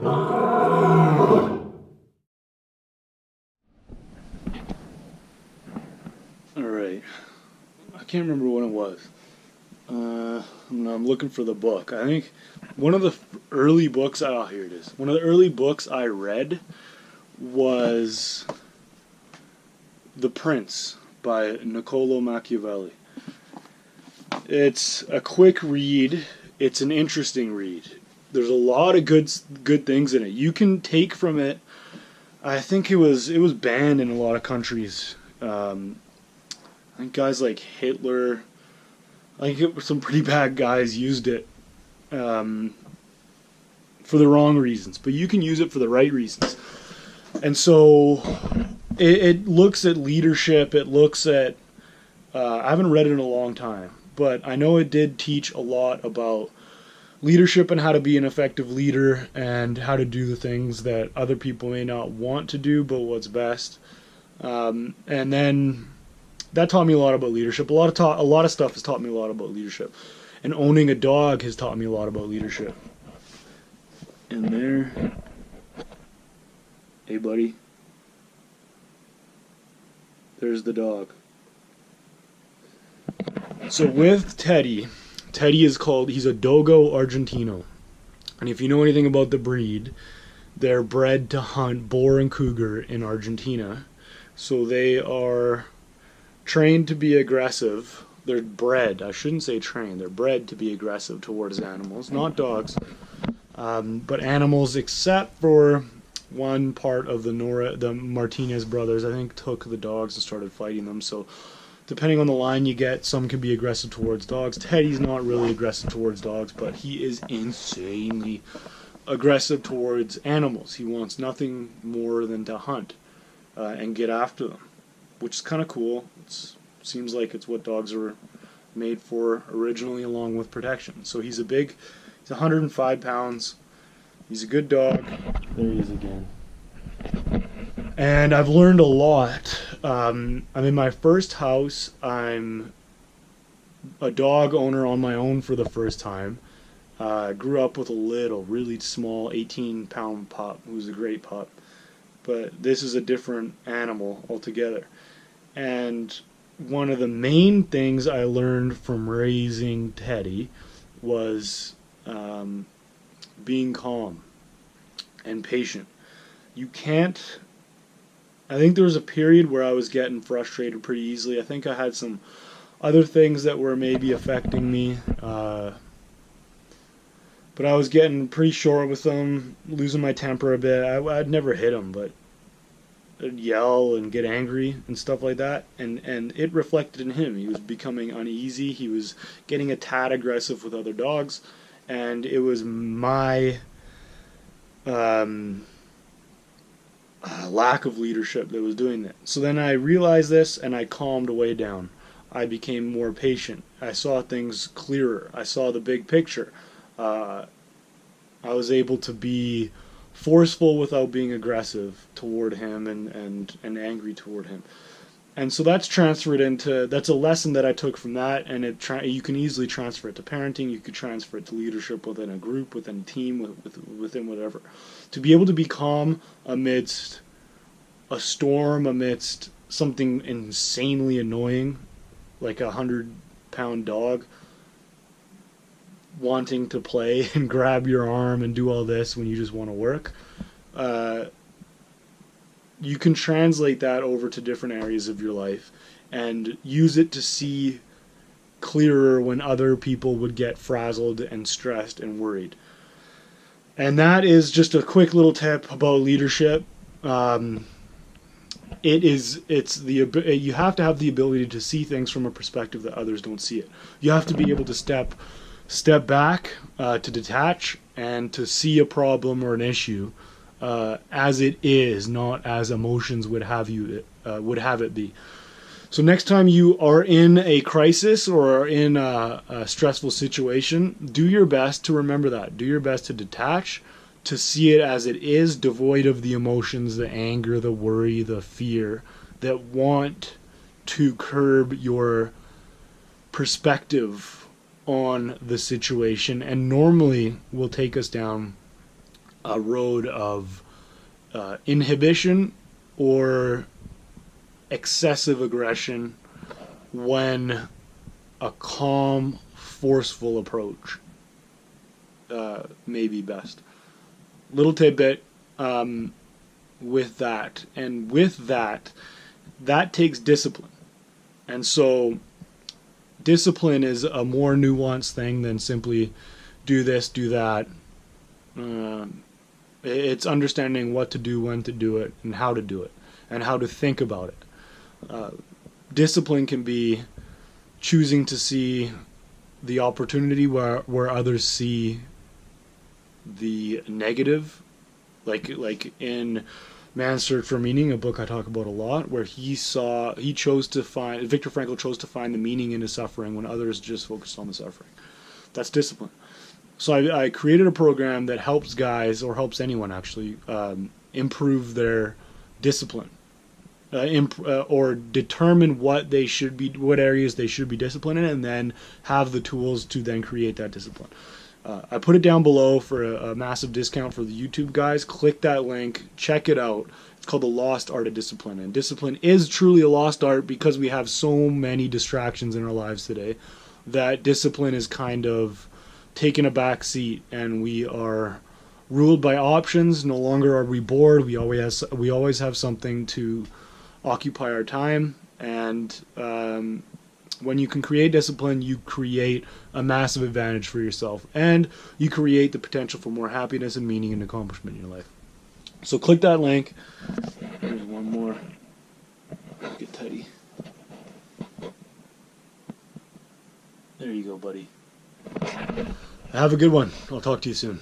Alright, I can't remember when it was. I'm looking for the book. I think one of the early books, oh, here it is. One of the early books I read was The Prince by Niccolo Machiavelli. It's a quick read. It's an interesting read. There's a lot of good things in it. You can take from it. I think it was banned in a lot of countries. I think guys like Hitler, I think some pretty bad guys used it for the wrong reasons, but you can use it for the right reasons. And so it looks at leadership. It looks at I haven't read it in a long time, but I know it did teach a lot about leadership and how to be an effective leader and how to do the things that other people may not want to do, but what's best. And then that taught me a lot about leadership. A lot of stuff has taught me a lot about leadership, and owning a dog has taught me a lot about leadership. And there, hey buddy, there's the dog. So with Teddy is he's a Dogo Argentino. And if you know anything about the breed, they're bred to hunt boar and cougar in Argentina. So they are trained to be aggressive. They're bred, I shouldn't say trained, they're bred to be aggressive towards animals, not dogs. But animals, except for one part of the Martinez brothers, I think, took the dogs and started fighting them. So depending on the line you get, some can be aggressive towards dogs. Teddy's not really aggressive towards dogs, but he is insanely aggressive towards animals. He wants nothing more than to hunt and get after them, which is kind of cool. It seems like it's what dogs were made for originally, along with protection. So he's 105 pounds. He's a good dog. There he is again. And I've learned a lot. I'm in my first house. I'm a dog owner on my own for the first time. Grew up with a really small 18-pound pup who was a great pup. But this is a different animal altogether. And one of the main things I learned from raising Teddy was being calm and patient. You can't... I think there was a period where I was getting frustrated pretty easily. I think I had some other things that were maybe affecting me. But I was getting pretty short with them, losing my temper a bit. I'd never hit him, but I'd yell and get angry and stuff like that. And it reflected in him. He was becoming uneasy. He was getting a tad aggressive with other dogs. And it was my lack of leadership that was doing that. So then I realized this, and I calmed way down. I became more patient. I saw things clearer. I saw the big picture. I was able to be forceful without being aggressive toward him and angry toward him. And so that's a lesson that I took from that, and you can easily transfer it to parenting. You could transfer it to leadership within a group, within a team, within whatever. To be able to be calm amidst a storm, amidst something insanely annoying, like a 100-pound dog wanting to play and grab your arm and do all this when you just want to work. You can translate that over to different areas of your life and use it to see clearer when other people would get frazzled and stressed and worried. And that is just a quick little tip about leadership. You have to have the ability to see things from a perspective that others don't see it. You have to be able to step back, to detach, and to see a problem or an issue as it is, not as emotions would have it be. So next time you are in a crisis or are in a stressful situation, do your best to remember that. Do your best to detach, to see it as it is, devoid of the emotions, the anger, the worry, the fear that want to curb your perspective on the situation and normally will take us down a road of inhibition or excessive aggression when a calm, forceful approach may be best. Little tidbit with that. And with that, that takes discipline. And so discipline is a more nuanced thing than simply do this, do that. It's understanding what to do, when to do it, and how to do it, and how to think about it. Discipline can be choosing to see the opportunity where others see the negative, like in Man's Search for Meaning, a book I talk about a lot, where Viktor Frankl chose to find the meaning in his suffering when others just focused on the suffering. That's discipline. So I created a program that helps guys, or helps anyone actually, improve their discipline, or determine what areas they should be disciplined in, and then have the tools to then create that discipline. I put it down below for a massive discount for the YouTube guys. Click that link, check it out. It's called The Lost Art of Discipline. And discipline is truly a lost art because we have so many distractions in our lives today that discipline is kind of taken a back seat, and we are ruled by options. No longer are we bored. We always have something to occupy our time. And when you can create discipline, you create a massive advantage for yourself, and you create the potential for more happiness and meaning and accomplishment in your life. So click that link. There's one more. Get tidy. There you go, buddy. Have a good one. I'll talk to you soon.